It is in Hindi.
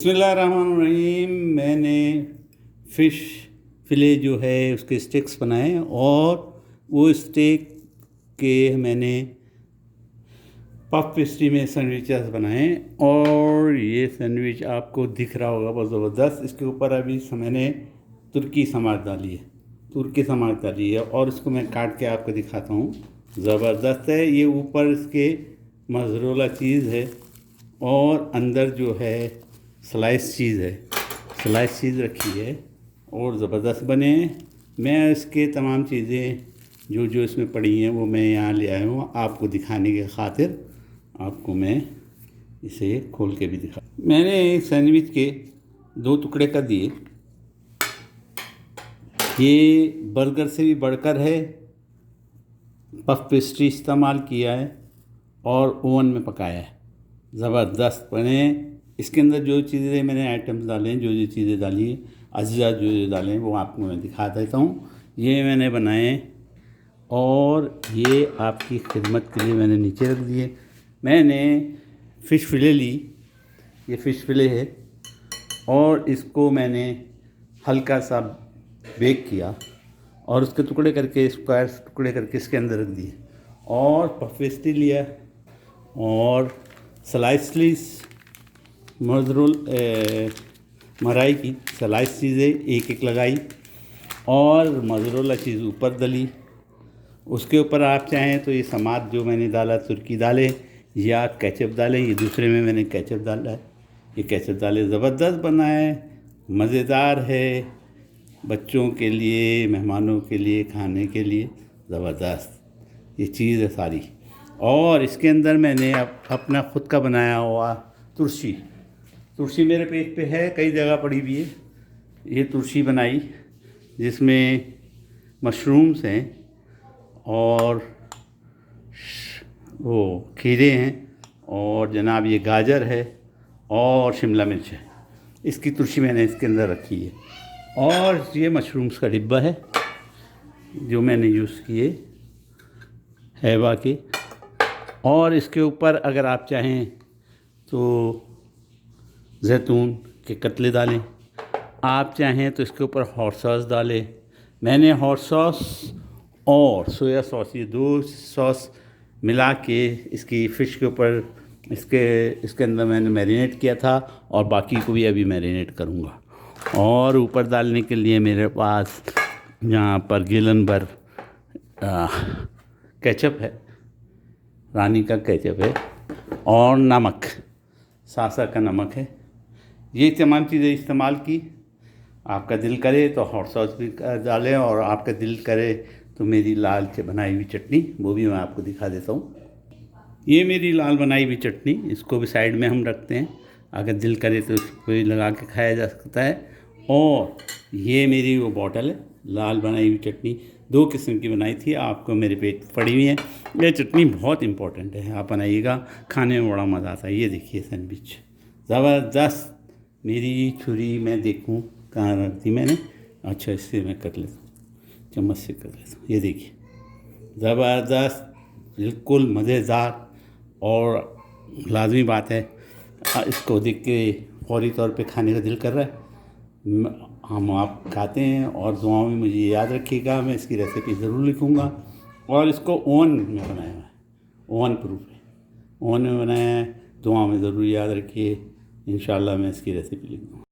बिस्मिल्लाहिर्रहमानिर्रहीम। मैंने फ़िश फ़िले जो है उसके स्टिक्स बनाए और वो स्टेक के मैंने पफ पेस्ट्री में सैंडविचेस बनाए और ये सैंडविच आपको दिख रहा होगा बहुत ज़बरदस्त। इसके ऊपर अभी मैंने तुर्की समाज डाली है और इसको मैं काट के आपको दिखाता हूँ। ज़बरदस्त है। ये ऊपर इसके मोज़रेला चीज़ है और अंदर जो है स्लाइस चीज़ रखी है और ज़बरदस्त बने हैं। मैं इसके तमाम चीज़ें जो इसमें पड़ी हैं वो मैं यहाँ ले आया हूँ आपको दिखाने के खातिर। आपको मैं इसे खोल के भी दिखा। मैंने सैंडविच के 2 टुकड़े कर दिए। ये बर्गर से भी बढ़कर है। पफ पेस्ट्री इस्तेमाल किया है और ओवन में पकाया है। ज़बरदस्त बने। इसके अंदर जो चीज़ें मैंने आइटम्स डाले हैं, जो चीज़ें डाली हैं, अज्जा जो डाले हैं वो आपको मैं दिखा देता हूँ। ये मैंने बनाए और ये आपकी खिदमत के लिए मैंने नीचे रख दिए। मैंने फ़िश फ़िले ली। ये फ़िश फ़िले है और इसको मैंने हल्का सा बेक किया और उसके टुकड़े करके स्क्वायर टुकड़े करके इसके अंदर रख दिए और पफ पेस्ट्री लिया और स्लाइस मलाई की स्लाइस चीज़ें एक लगाई और मोज़रेला चीज़ ऊपर डली। उसके ऊपर आप चाहें तो ये समाज जो मैंने डाला तुर्की डाले या केचप डालें। ये दूसरे में मैंने केचप डाला है। ये केचप डाले। ज़बरदस्त बना है, मज़ेदार है, बच्चों के लिए, मेहमानों के लिए, खाने के लिए ज़बरदस्त ये चीज़ है सारी। और इसके अंदर मैंने अपना ख़ुद का बनाया हुआ तुरशी मेरे पेज पे है, कई जगह पड़ी हुई है। ये तुरशी बनाई जिसमें मशरूम्स हैं और वो खीरे हैं और जनाब ये गाजर है और शिमला मिर्च है। इसकी तुरशी मैंने इसके अंदर रखी है और ये मशरूम्स का डिब्बा है जो मैंने यूज़ किए हैवा के। और इसके ऊपर अगर आप चाहें तो जैतून के कतले डालें, आप चाहें तो इसके ऊपर हॉट सॉस डालें। मैंने हॉट सॉस और सोया सॉस ये 2 सॉस मिला के इसकी फ़िश के ऊपर इसके अंदर मैंने मैरिनेट किया था और बाकी को भी अभी मैरिनेट करूँगा। और ऊपर डालने के लिए मेरे पास यहाँ पर गिलन केचप है, रानी का केचप है और नमक, सासा का नमक है। ये तमाम चीज़ें इस्तेमाल की। आपका दिल करे तो हॉट सॉस भी डालें और आपका दिल करे तो मेरी लाल बनाई हुई चटनी वो भी मैं आपको दिखा देता हूँ। ये मेरी लाल बनाई हुई चटनी, इसको भी साइड में हम रखते हैं, अगर दिल करे तो इसको भी लगा के खाया जा सकता है। और ये मेरी वो बॉटल है लाल बनाई हुई चटनी, 2 किस्म की बनाई थी, आपको मेरे पेट पड़ी हुई है। ये चटनी बहुत इम्पोर्टेंट है, आप बनाइएगा, खाने में बड़ा मज़ा आता है। ये देखिए सैंडविच ज़बरदस्त। मेरी छुरी मैं देखूं कहाँ रख दी मैंने। अच्छा, इससे मैं कर लेता हूँ, चम्मच से कर लेता हूँ। ये देखिए ज़बरदस्त, बिल्कुल मज़ेदार और लाजमी बात है। इसको देख के फौरी तौर पे खाने का दिल कर रहा है। हम आप खाते हैं और दुआओं में मुझे याद रखिएगा। मैं इसकी रेसिपी ज़रूर लिखूँगा। और इसको ओवन में बनाया है, ओवन प्रूफ है, ओवन में बनाया है। दुआओं में ज़रूर याद रखिए। इंशाअल्लाह मैं इसकी रेसिपी लिखूँगा।